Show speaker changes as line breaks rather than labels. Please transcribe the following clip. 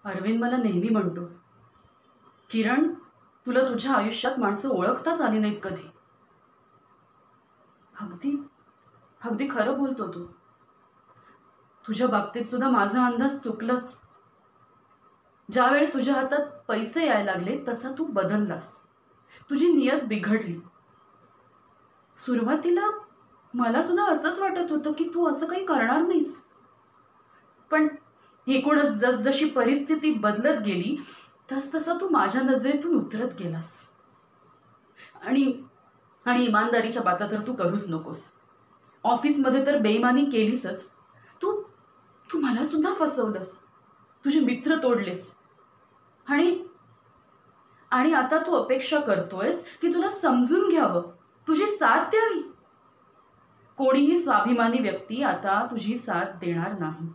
अरविंद मला नेहमी म्हणतो, किरण, तुला तुझ्या आयुष्यात माणसं ओळखताच आली नाहीत कधी. अगदी अगदी खरं बोलतो तू. तुझ्या बाबतीत सुद्धा माझा अंदाज चुकलाच. ज्यावेळी तुझ्या हातात पैसे यायला लागले तसा तू बदललास. तुझी नियत बिघडली. सुरुवातीला मला सुद्धा असंच वाटत होतं की तू असं काही करणार नाहीस. पण एकूणच जसजशी परिस्थिती बदलत गेली तसतसा तू माझ्या नजरेतून उतरत गेलास. आणि आणि इमानदारीच्या बाता तर तू करूच नकोस. ऑफिसमध्ये तर बेईमानी केलीसच. तू तू मला सुद्धा फसवलंस. तुझे मित्र तोडलेस. आणि आणि आता तू अपेक्षा करतोयस की तुला समजून घ्यावं, तुझी साथ द्यावी. कोणीही स्वाभिमानी व्यक्ती आता तुझी साथ देणार नाही.